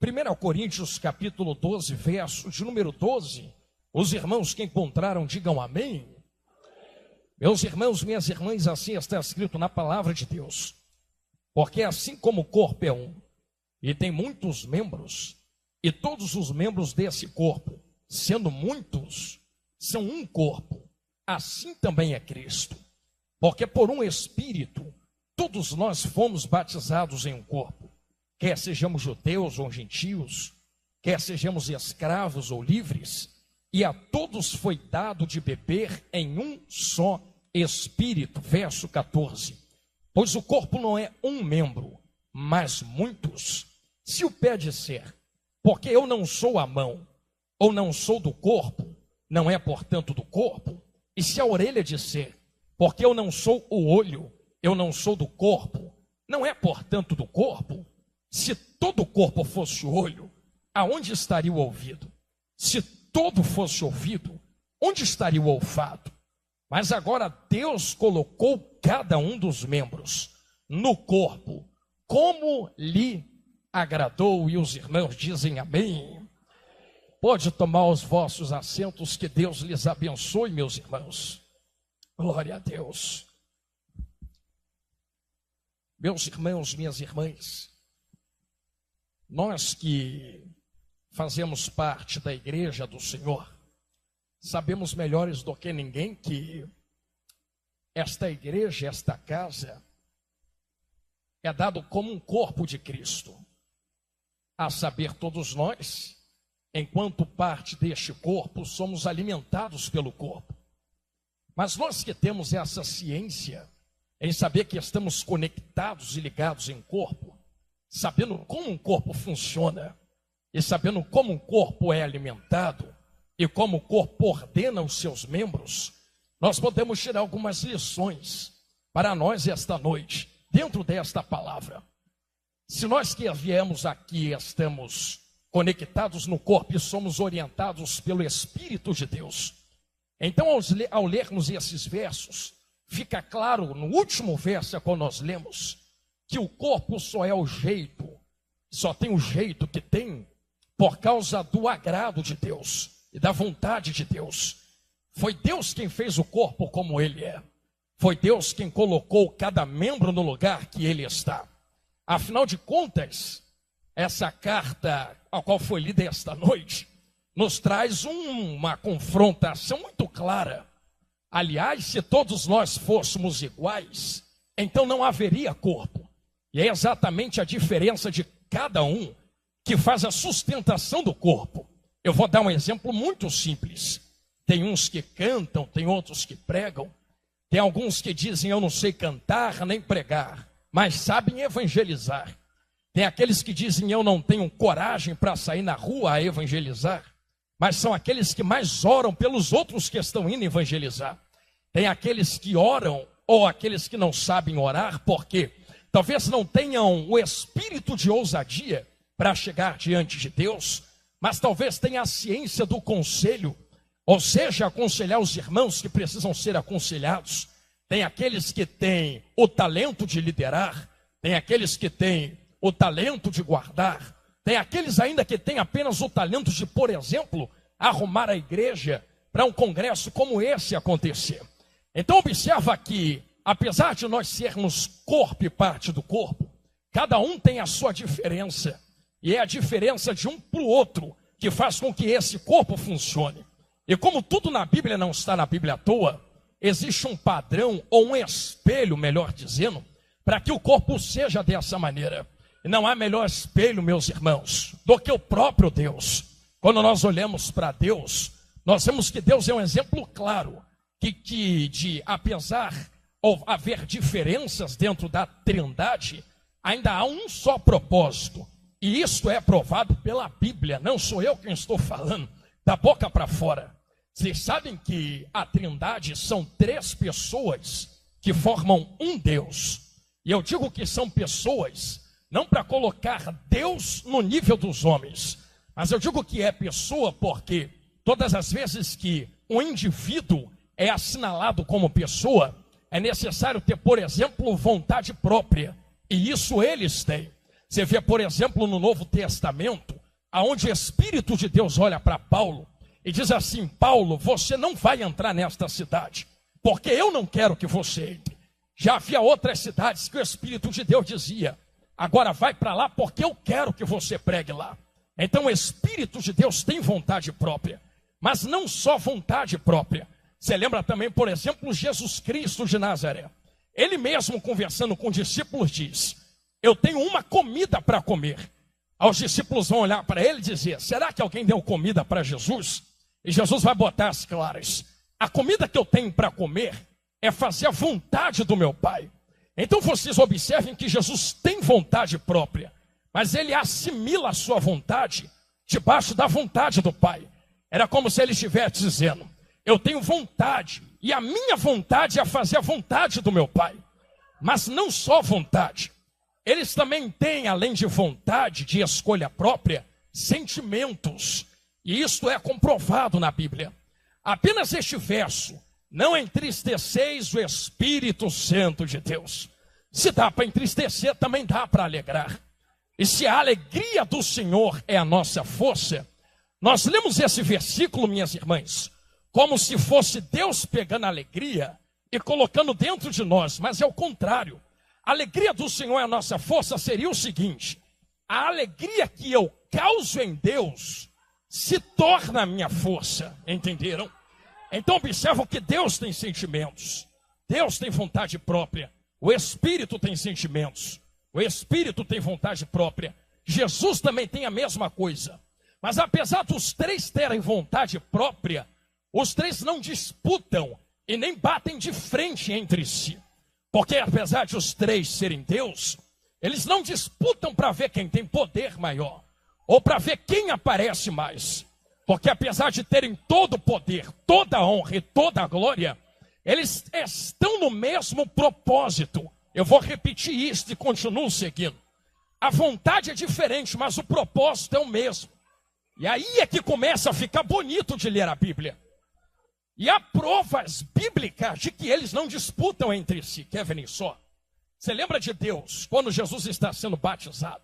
1 Coríntios capítulo 12, verso de número 12. Os irmãos que encontraram, digam amém. Meus irmãos, minhas irmãs, assim está escrito na palavra de Deus. Porque assim como o corpo é um, e tem muitos membros, e todos os membros desse corpo, sendo muitos, são um corpo, assim também é Cristo. Porque por um Espírito, todos nós fomos batizados em um corpo, quer sejamos judeus ou gentios, quer sejamos escravos ou livres, e a todos foi dado de beber em um só Espírito. Verso 14. Pois o corpo não é um membro, mas muitos. Se o pé disser, porque eu não sou a mão, ou não sou do corpo, não é portanto do corpo. E se a orelha disser, porque eu não sou o olho, eu não sou do corpo, não é portanto do corpo. Se todo o corpo fosse o olho, aonde estaria o ouvido? Se todo fosse ouvido, onde estaria o olfato? Mas agora Deus colocou cada um dos membros no corpo, como lhe agradou, e os irmãos dizem amém. Pode tomar os vossos assentos, que Deus lhes abençoe, meus irmãos. Glória a Deus. Meus irmãos, minhas irmãs, nós que fazemos parte da igreja do Senhor, sabemos melhores do que ninguém que esta igreja, esta casa, é dado como um corpo de Cristo. A saber, todos nós, enquanto parte deste corpo, somos alimentados pelo corpo. Mas nós que temos essa ciência, em saber que estamos conectados e ligados em corpo, sabendo como um corpo funciona, e sabendo como um corpo é alimentado, e como o corpo ordena os seus membros, nós podemos tirar algumas lições para nós esta noite, dentro desta palavra. Se nós que viemos aqui estamos conectados no corpo e somos orientados pelo Espírito de Deus, então ao lermos esses versos, fica claro no último verso quando nós lemos, que o corpo só é o jeito, só tem o jeito que tem por causa do agrado de Deus e da vontade de Deus. Foi Deus quem fez o corpo como ele é. Foi Deus quem colocou cada membro no lugar que ele está. Afinal de contas, essa carta a qual foi lida esta noite nos traz uma confrontação muito clara. Aliás, se todos nós fôssemos iguais, então não haveria corpo. E é exatamente a diferença de cada um que faz a sustentação do corpo. Eu vou dar um exemplo muito simples. Tem uns que cantam, tem outros que pregam. Tem alguns que dizem, eu não sei cantar nem pregar, mas sabem evangelizar. Tem aqueles que dizem, eu não tenho coragem para sair na rua a evangelizar, mas são aqueles que mais oram pelos outros que estão indo evangelizar. Tem aqueles que oram, ou aqueles que não sabem orar, porque talvez não tenham o espírito de ousadia para chegar diante de Deus, mas talvez tenha a ciência do conselho, ou seja, aconselhar os irmãos que precisam ser aconselhados. Tem aqueles que têm o talento de liderar, tem aqueles que têm o talento de guardar, tem aqueles ainda que têm apenas o talento de, por exemplo, arrumar a igreja para um congresso como esse acontecer. Então observa que, apesar de nós sermos corpo e parte do corpo, cada um tem a sua diferença, e é a diferença de um para o outro que faz com que esse corpo funcione. E como tudo na Bíblia não está na Bíblia à toa, existe um padrão, ou um espelho, melhor dizendo, para que o corpo seja dessa maneira. E não há melhor espelho, meus irmãos, do que o próprio Deus. Quando nós olhamos para Deus, nós vemos que Deus é um exemplo claro, que apesar de haver diferenças dentro da Trindade, ainda há um só propósito. E isso é provado pela Bíblia, não sou eu quem estou falando, da boca para fora. Vocês sabem que a Trindade são 3 pessoas que formam um Deus. E eu digo que são pessoas, não para colocar Deus no nível dos homens, mas eu digo que é pessoa porque todas as vezes que um indivíduo é assinalado como pessoa, é necessário ter, por exemplo, vontade própria. E isso eles têm. Você vê, por exemplo, no Novo Testamento, aonde o Espírito de Deus olha para Paulo e diz assim: Paulo, você não vai entrar nesta cidade, porque eu não quero que você entre. Já havia outras cidades que o Espírito de Deus dizia: agora vai para lá porque eu quero que você pregue lá. Então o Espírito de Deus tem vontade própria, mas não só vontade própria. Você lembra também, por exemplo, Jesus Cristo de Nazaré. Ele mesmo, conversando com os discípulos, diz: eu tenho uma comida para comer. Os discípulos vão olhar para ele e dizer: será que alguém deu comida para Jesus? E Jesus vai botar as claras: a comida que eu tenho para comer é fazer a vontade do meu Pai. Então vocês observem que Jesus tem vontade própria, mas ele assimila a sua vontade debaixo da vontade do Pai. Era como se ele estivesse dizendo: eu tenho vontade, e a minha vontade é fazer a vontade do meu Pai. Mas não só vontade, eles também têm, além de vontade, de escolha própria, sentimentos. E isto é comprovado na Bíblia. Apenas este verso: não entristeçeis o Espírito Santo de Deus. Se dá para entristecer, também dá para alegrar. E se a alegria do Senhor é a nossa força, nós lemos esse versículo, minhas irmãs, como se fosse Deus pegando a alegria e colocando dentro de nós, mas é o contrário. A alegria do Senhor é a nossa força seria o seguinte: a alegria que eu causo em Deus se torna a minha força, entenderam? Então observam que Deus tem sentimentos, Deus tem vontade própria, o Espírito tem sentimentos, o Espírito tem vontade própria, Jesus também tem a mesma coisa. Mas apesar dos três terem vontade própria, os três não disputam e nem batem de frente entre si. Porque apesar de os três serem Deus, eles não disputam para ver quem tem poder maior, ou para ver quem aparece mais. Porque apesar de terem todo o poder, toda a honra e toda a glória, eles estão no mesmo propósito. Eu vou repetir isso e continuo seguindo. A vontade é diferente, mas o propósito é o mesmo. E aí é que começa a ficar bonito de ler a Bíblia. E há provas bíblicas de que eles não disputam entre si. Quer ver só? Você lembra de Deus, quando Jesus está sendo batizado?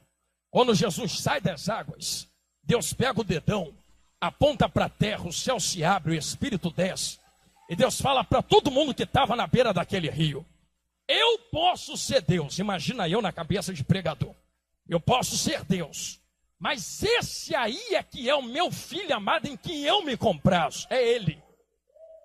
Quando Jesus sai das águas, Deus pega o dedão, aponta para a terra, o céu se abre, o Espírito desce. E Deus fala para todo mundo que estava na beira daquele rio: eu posso ser Deus. Imagina eu na cabeça de pregador: eu posso ser Deus, mas esse aí é que é o meu filho amado em quem eu me comprazo, é ele.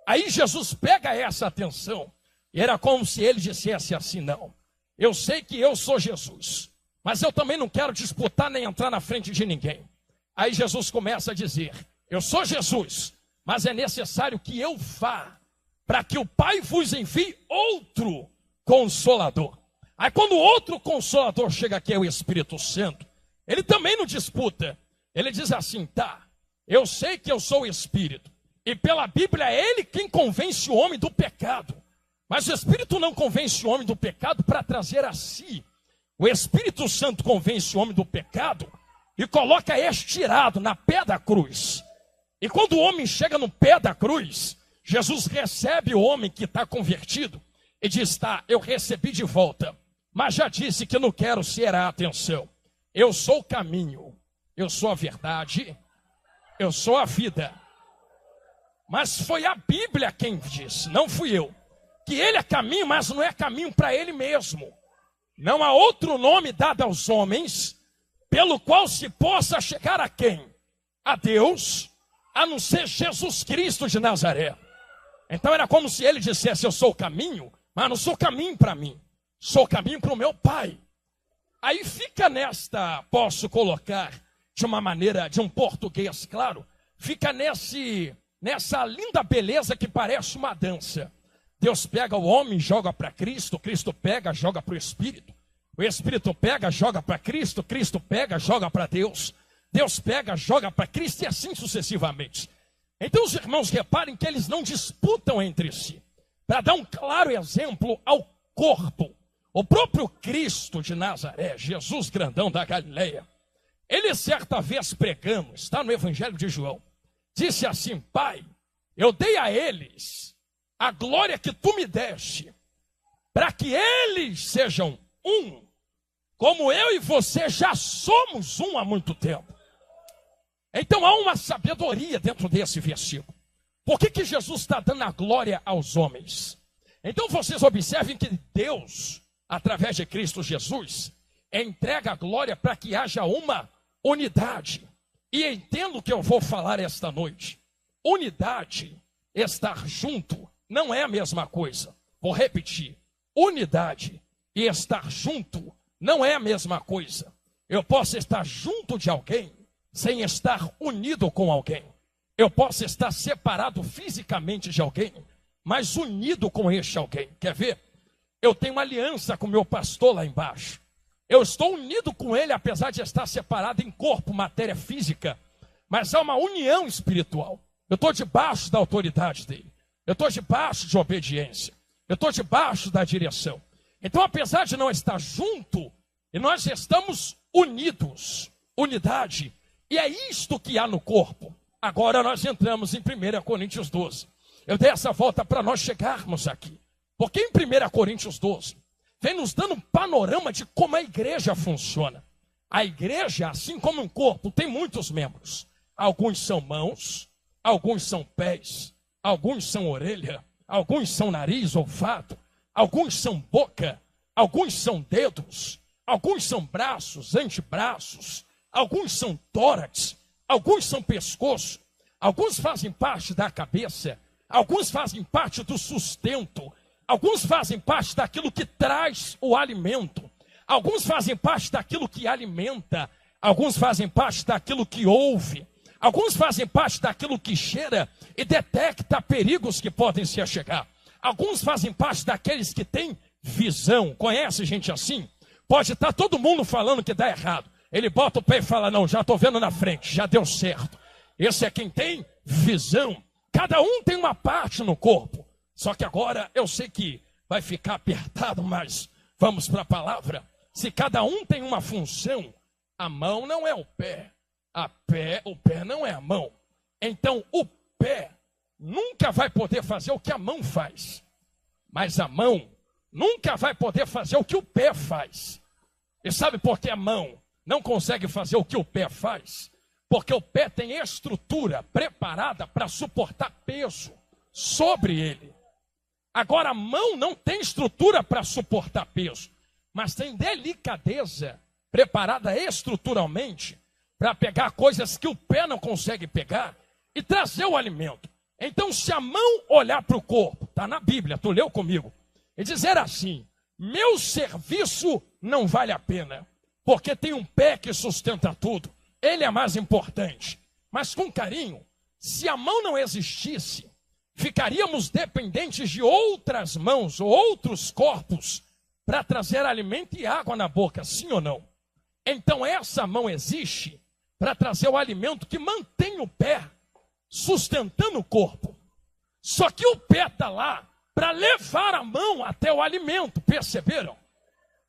Aí Jesus pega essa atenção, e era como se ele dissesse assim: não, eu sei que eu sou Jesus, mas eu também não quero disputar nem entrar na frente de ninguém. Aí Jesus começa a dizer: eu sou Jesus, mas é necessário que eu vá, para que o Pai vos envie outro Consolador. Aí quando outro Consolador chega aqui, é o Espírito Santo, ele também não disputa. Ele diz assim: tá, eu sei que eu sou o Espírito, e pela Bíblia é ele quem convence o homem do pecado. Mas o Espírito não convence o homem do pecado para trazer a si. O Espírito Santo convence o homem do pecado e coloca estirado na pé da cruz. E quando o homem chega no pé da cruz, Jesus recebe o homem que está convertido e diz: tá, eu recebi de volta, mas já disse que não quero ser a atenção. Eu sou o caminho, eu sou a verdade, eu sou a vida. Mas foi a Bíblia quem disse, não fui eu, que ele é caminho, mas não é caminho para ele mesmo. Não há outro nome dado aos homens pelo qual se possa chegar a quem? A Deus, a não ser Jesus Cristo de Nazaré. Então era como se ele dissesse: eu sou o caminho, mas não sou caminho para mim, sou caminho para o meu Pai. Aí fica nesta, posso colocar de uma maneira, de um português claro, fica nessa linda beleza que parece uma dança. Deus pega o homem e joga para Cristo, Cristo pega, joga para o Espírito. O Espírito pega, joga para Cristo, Cristo pega, joga para Deus. Deus pega, joga para Cristo e assim sucessivamente. Então os irmãos reparem que eles não disputam entre si. Para dar um claro exemplo ao corpo, o próprio Cristo de Nazaré, Jesus grandão da Galileia, ele certa vez pregando, está no Evangelho de João, disse assim: Pai, eu dei a eles a glória que tu me deste, para que eles sejam um, como eu e você já somos um há muito tempo. Então há uma sabedoria dentro desse versículo. Por que Jesus está dando a glória aos homens? Então vocês observem que Deus, através de Cristo Jesus, entrega a glória para que haja uma unidade. E entendo o que eu vou falar esta noite. Unidade, estar junto, não é a mesma coisa. Vou repetir. Unidade e estar junto não é a mesma coisa. Eu posso estar junto de alguém sem estar unido com alguém. Eu posso estar separado fisicamente de alguém, mas unido com este alguém. Quer ver? Eu tenho uma aliança com meu pastor lá embaixo. Eu estou unido com ele, apesar de estar separado em corpo, matéria física. Mas há uma união espiritual. Eu estou debaixo da autoridade dele. Eu estou debaixo de obediência. Eu estou debaixo da direção. Então, apesar de não estar junto, nós estamos unidos. Unidade. E é isto que há no corpo. Agora nós entramos em 1 Coríntios 12. Eu dei essa volta para nós chegarmos aqui. Porque em 1 Coríntios 12, vem nos dando um panorama de como a igreja funciona. A igreja, assim como um corpo, tem muitos membros. Alguns são mãos, alguns são pés, alguns são orelha, alguns são nariz, olfato, alguns são boca, alguns são dedos, alguns são braços, antebraços, alguns são tórax, alguns são pescoço, alguns fazem parte da cabeça, alguns fazem parte do sustento, alguns fazem parte daquilo que traz o alimento, alguns fazem parte daquilo que alimenta, alguns fazem parte daquilo que ouve, alguns fazem parte daquilo que cheira e detecta perigos que podem se achegar. Alguns fazem parte daqueles que têm visão. Conhece gente assim? Pode estar todo mundo falando que dá errado. Ele bota o pé e fala, não, já estou vendo na frente, já deu certo. Esse é quem tem visão. Cada um tem uma parte no corpo. Só que agora eu sei que vai ficar apertado, mas vamos para a palavra. Se cada um tem uma função, a mão não é o pé. O pé não é a mão. Então o pé nunca vai poder fazer o que a mão faz. Mas a mão nunca vai poder fazer o que o pé faz. E sabe por que a mão não consegue fazer o que o pé faz? Porque o pé tem estrutura preparada para suportar peso sobre ele. Agora a mão não tem estrutura para suportar peso, mas tem delicadeza preparada estruturalmente para pegar coisas que o pé não consegue pegar e trazer o alimento. Então, se a mão olhar para o corpo, está na Bíblia, tu leu comigo, e dizer assim, meu serviço não vale a pena, porque tem um pé que sustenta tudo, ele é mais importante. Mas com carinho, se a mão não existisse, ficaríamos dependentes de outras mãos ou outros corpos para trazer alimento e água na boca, sim ou não? Então essa mão existe para trazer o alimento que mantém o pé sustentando o corpo. Só que o pé está lá para levar a mão até o alimento, perceberam?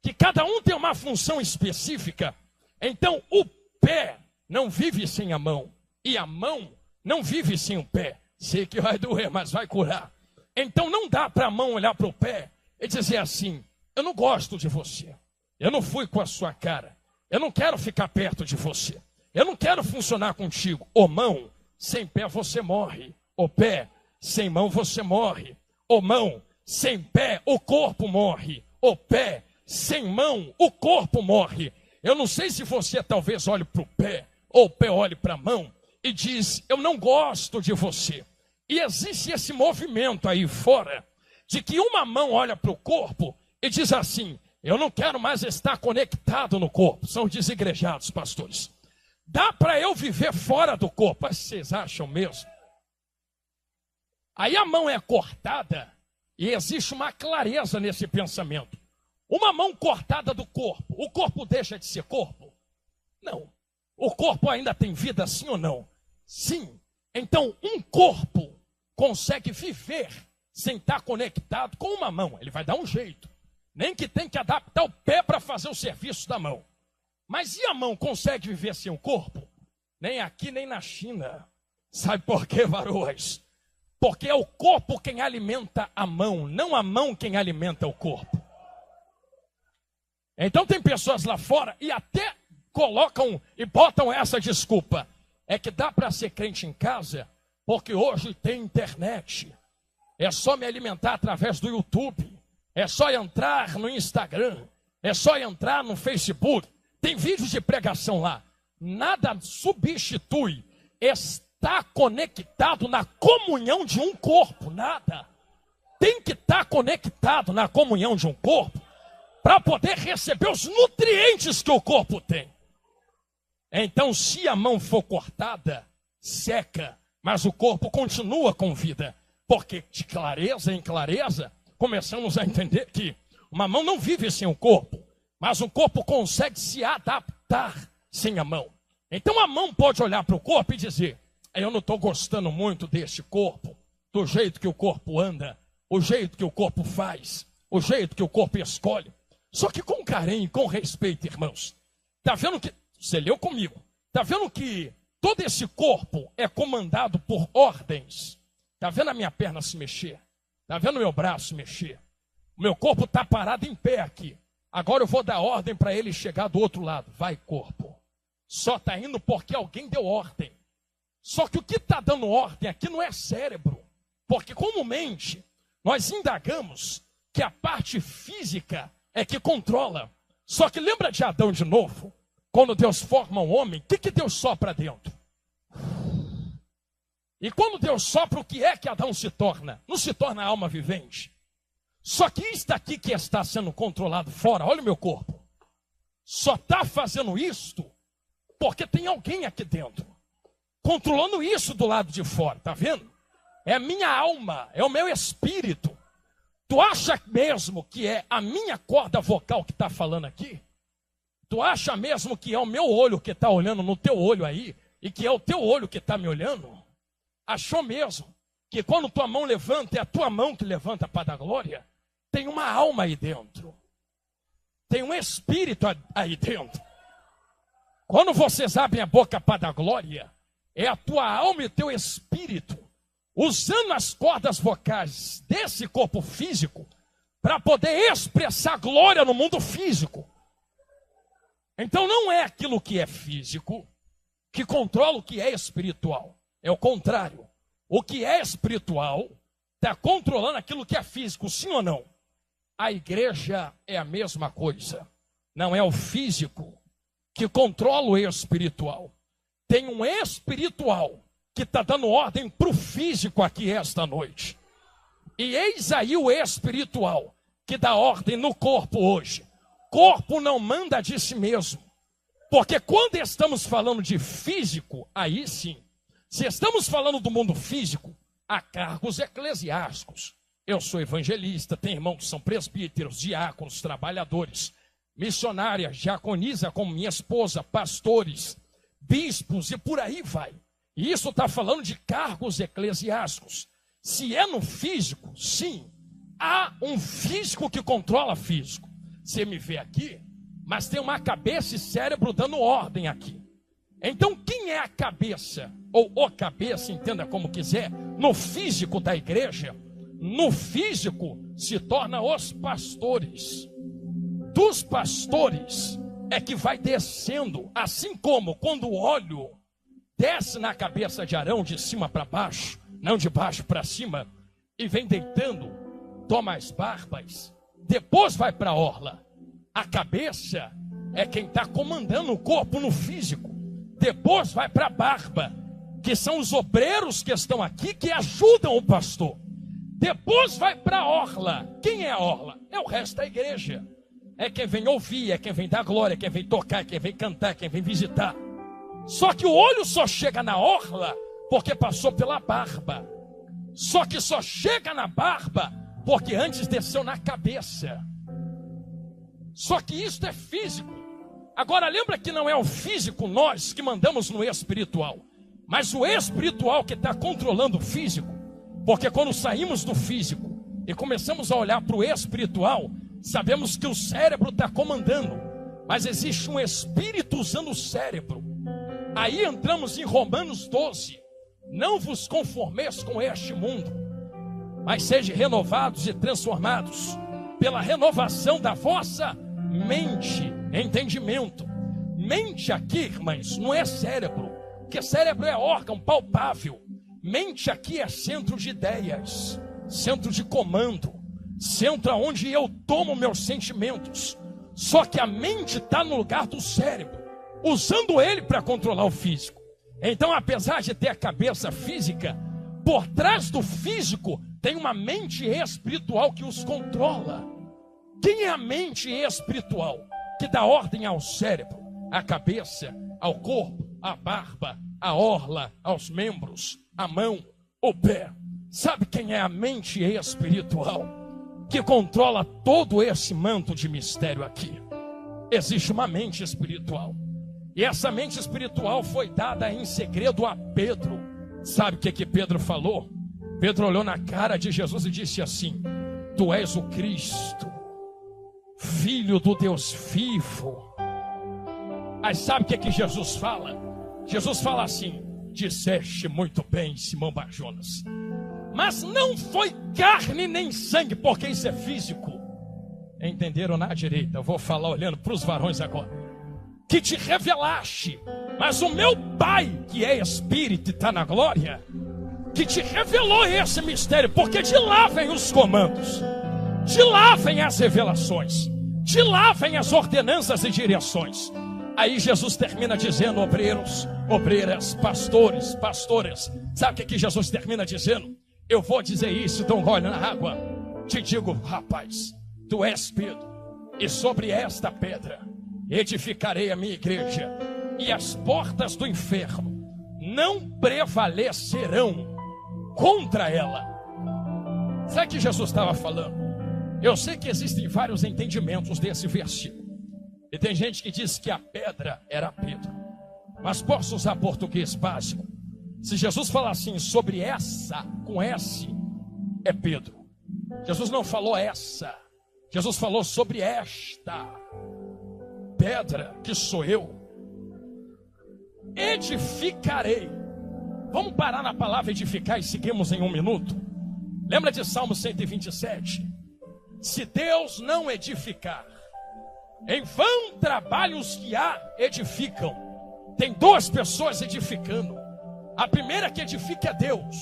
Que cada um tem uma função específica. Então o pé não vive sem a mão, e a mão não vive sem o pé. Sei que vai doer, mas vai curar. Então não dá para a mão olhar para o pé e dizer assim, eu não gosto de você, eu não fui com a sua cara, eu não quero ficar perto de você, eu não quero funcionar contigo. Ô mão, sem pé você morre. Ô pé, sem mão você morre. Ô mão, sem pé o corpo morre. Ô pé, sem mão o corpo morre. Eu não sei se você talvez olhe para o pé, ou o pé olhe para a mão e diz, eu não gosto de você. E existe esse movimento aí fora, de que uma mão olha para o corpo e diz assim, eu não quero mais estar conectado no corpo. São desigrejados, pastores. Dá para eu viver fora do corpo? Vocês acham mesmo? Aí a mão é cortada e existe uma clareza nesse pensamento. Uma mão cortada do corpo, o corpo deixa de ser corpo? Não. O corpo ainda tem vida, sim ou não? Sim. Então um corpo consegue viver sem estar conectado com uma mão. Ele vai dar um jeito. Nem que tem que adaptar o pé para fazer o serviço da mão. Mas e a mão consegue viver sem o corpo? Nem aqui, nem na China. Sabe por quê, varoas? Porque é o corpo quem alimenta a mão, não a mão quem alimenta o corpo. Então tem pessoas lá fora e até colocam e botam essa desculpa. é que dá para ser crente em casa, porque hoje tem internet. É só me alimentar através do YouTube. É só entrar no Instagram. É só entrar no Facebook. Tem vídeos de pregação lá. Nada substitui estar conectado na comunhão de um corpo. Nada. Tem que estar conectado na comunhão de um corpo para poder receber os nutrientes que o corpo tem. Então, se a mão for cortada, seca, mas o corpo continua com vida. Porque de clareza em clareza, começamos a entender que uma mão não vive sem o corpo, mas o corpo consegue se adaptar sem a mão. Então a mão pode olhar para o corpo e dizer: eu não estou gostando muito deste corpo, do jeito que o corpo anda, o jeito que o corpo faz, o jeito que o corpo escolhe. Só que com carinho, com respeito, irmãos. Está vendo que, você leu comigo, está vendo que todo esse corpo é comandado por ordens. Está vendo a minha perna se mexer? Está vendo o meu braço se mexer? O meu corpo está parado em pé aqui. Agora eu vou dar ordem para ele chegar do outro lado. Vai, corpo. Só está indo porque alguém deu ordem. Só que o que está dando ordem aqui não é cérebro. Porque comumente nós indagamos que a parte física é que controla. Só que lembra de Adão de novo? Quando Deus forma um homem, o que Deus sopra dentro? E quando Deus sopra, o que é que Adão se torna? Não se torna alma vivente. Só que isso aqui que está sendo controlado fora, olha o meu corpo, só está fazendo isto porque tem alguém aqui dentro, controlando isso do lado de fora, tá vendo? É a minha alma, é o meu espírito. Tu acha mesmo que é a minha corda vocal que está falando aqui? Tu acha mesmo que é o meu olho que está olhando no teu olho aí, e que é o teu olho que está me olhando? Achou mesmo que quando tua mão levanta, é a tua mão que levanta para dar glória? Tem uma alma aí dentro. Tem um espírito aí dentro. Quando vocês abrem a boca para dar glória, é a tua alma e teu espírito usando as cordas vocais desse corpo físico para poder expressar glória no mundo físico. Então não é aquilo que é físico que controla o que é espiritual. É o contrário. O que é espiritual está controlando aquilo que é físico, sim ou não? A igreja é a mesma coisa. Não é o físico que controla o espiritual. Tem um espiritual que está dando ordem para o físico aqui esta noite. E eis aí o espiritual que dá ordem no corpo hoje. Corpo não manda de si mesmo. Porque quando estamos falando de físico, aí sim. Se estamos falando do mundo físico, há cargos eclesiásticos. Eu sou evangelista, tenho irmãos que são presbíteros, diáconos, trabalhadores, missionárias, diaconisa como minha esposa, pastores, bispos e por aí vai. E isso está falando de cargos eclesiásticos. Se é no físico, sim, há um físico que controla físico. Você me vê aqui, mas tem uma cabeça e cérebro dando ordem aqui. Então quem é a cabeça, ou o cabeça, entenda como quiser, no físico da igreja? No físico se torna os pastores. Dos pastores é que vai descendo, assim como quando o óleo desce na cabeça de Arão de cima para baixo, não de baixo para cima, e vem deitando, toma as barbas, depois vai para a orla. A cabeça é quem está comandando o corpo no físico. Depois vai para a barba, que são os obreiros que estão aqui, que ajudam o pastor. Depois vai para a orla. Quem é a orla? É o resto da igreja. É quem vem ouvir, é quem vem dar glória, é quem vem tocar, é quem vem cantar, é quem vem visitar. Só que o olho só chega na orla porque passou pela barba. Só que só chega na barba porque antes desceu na cabeça. Só que isso é físico. Agora lembra que não é o físico nós que mandamos no espiritual, mas o espiritual que está controlando o físico. Porque quando saímos do físico e começamos a olhar para o espiritual, sabemos que o cérebro está comandando, mas existe um espírito usando o cérebro. Aí entramos em Romanos 12. Não vos conformeis com este mundo, mas sejam renovados e transformados pela renovação da vossa mente, entendimento. Mente aqui, irmãs, não é cérebro. Porque cérebro é órgão palpável. Mente aqui é centro de ideias, centro de comando, centro onde eu tomo meus sentimentos. Só que a mente está no lugar do cérebro, usando ele para controlar o físico. Então, apesar de ter a cabeça física, por trás do físico tem uma mente espiritual que os controla. Quem é a mente espiritual que dá ordem ao cérebro, à cabeça, ao corpo, à barba, à orla, aos membros, à mão, o pé? Sabe quem é a mente espiritual que controla todo esse manto de mistério aqui? Existe uma mente espiritual. E essa mente espiritual foi dada em segredo a Pedro. Sabe o que Pedro falou? Pedro olhou na cara de Jesus e disse assim: tu és o Cristo, Filho do Deus vivo. Aí sabe o que Jesus fala? Jesus fala assim: disseste muito bem, Simão Bar-Jonas, mas não foi carne nem sangue, porque isso é físico. Entenderam na direita? Eu vou falar olhando para os varões agora. Que te revelaste, mas o meu Pai, que é Espírito e está na glória, que te revelou esse mistério, porque de lá vem os comandos, de lá vem as revelações, de lá vem as ordenanças e direções. Aí Jesus termina dizendo: obreiros, obreiras, pastores, pastoras. Sabe o que Jesus termina dizendo? Eu vou dizer isso, dou um gole na água. Te digo, rapaz, tu és Pedro, e sobre esta pedra edificarei a minha igreja, e as portas do inferno não prevalecerão contra ela. Sabe o que Jesus estava falando? Eu sei que existem vários entendimentos desse versículo, e tem gente que diz que a pedra era Pedro, mas posso usar português básico. Se Jesus falar assim sobre essa, com S, é Pedro. Jesus não falou essa, Jesus falou sobre esta pedra, que sou eu. Edificarei. Vamos parar na palavra edificar e seguimos em um minuto. Lembra de Salmo 127? Se Deus não edificar, em vão trabalham os que a edificam. Tem duas pessoas edificando. A primeira que edifica é Deus.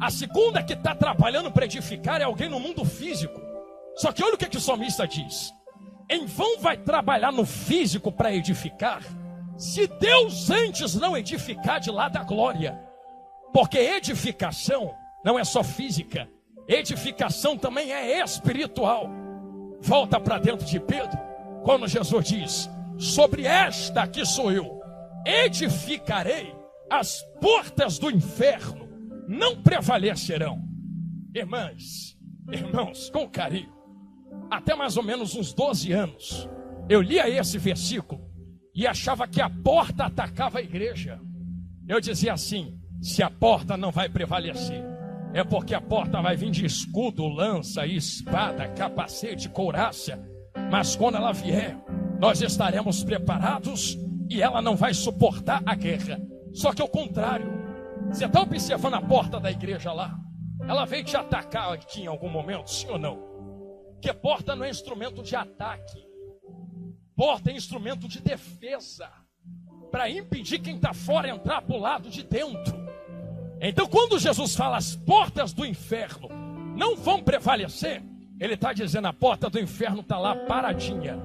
A segunda que está trabalhando para edificar é alguém no mundo físico. Só que olha o que o salmista diz: em vão vai trabalhar no físico para edificar, se Deus antes não edificar de lá da glória. Porque edificação não é só física, edificação também é espiritual. Volta para dentro de Pedro, quando Jesus diz: sobre esta que sou eu, edificarei, as portas do inferno não prevalecerão. Irmãs, irmãos, com carinho, até mais ou menos uns 12 anos, eu lia esse versículo e achava que a porta atacava a igreja. Eu dizia assim: se a porta não vai prevalecer, é porque a porta vai vir de escudo, lança, espada, capacete, couraça. Mas quando ela vier, nós estaremos preparados e ela não vai suportar a guerra. Só que ao contrário, você está observando a porta da igreja lá? Ela veio te atacar aqui em algum momento, sim ou não? Porque porta não é instrumento de ataque, porta é instrumento de defesa, para impedir quem está fora entrar para o lado de dentro. Então quando Jesus fala as portas do inferno não vão prevalecer, ele está dizendo: a porta do inferno está lá paradinha.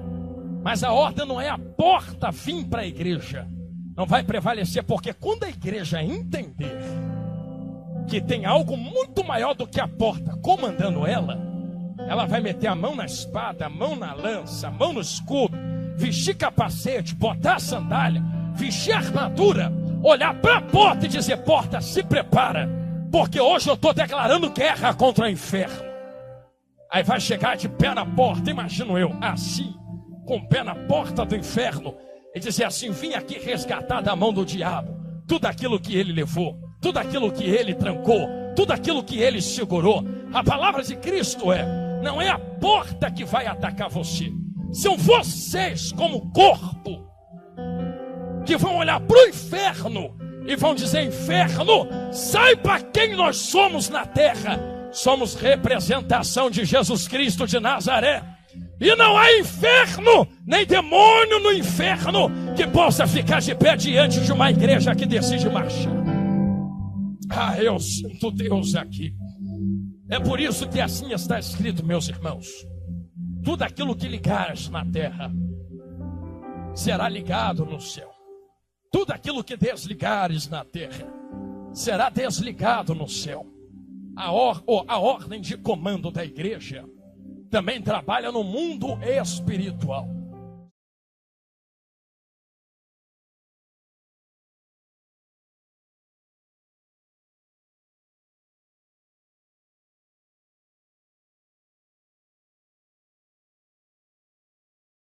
Mas a ordem não é a porta vir para a igreja, não vai prevalecer, porque quando a igreja entender que tem algo muito maior do que a porta comandando ela, ela vai meter a mão na espada, a mão na lança, a mão no escudo, vestir capacete, botar a sandália, vestir a armadura, olhar para a porta e dizer: porta, se prepara, porque hoje eu estou declarando guerra contra o inferno. Aí vai chegar de pé na porta, imagino eu, assim, com o pé na porta do inferno, e dizer assim: vim aqui resgatar da mão do diabo tudo aquilo que ele levou, tudo aquilo que ele trancou, tudo aquilo que ele segurou. A palavra de Cristo não é a porta que vai atacar você, são vocês como corpo que vão olhar para o inferno e vão dizer: inferno, saiba quem nós somos na terra. Somos representação de Jesus Cristo de Nazaré. E não há inferno, nem demônio no inferno que possa ficar de pé diante de uma igreja que decide marchar. Ah, eu sinto Deus aqui. É por isso que assim está escrito, meus irmãos: tudo aquilo que ligares na terra será ligado no céu. Tudo aquilo que desligares na terra será desligado no céu. A ordem de comando da igreja também trabalha no mundo espiritual.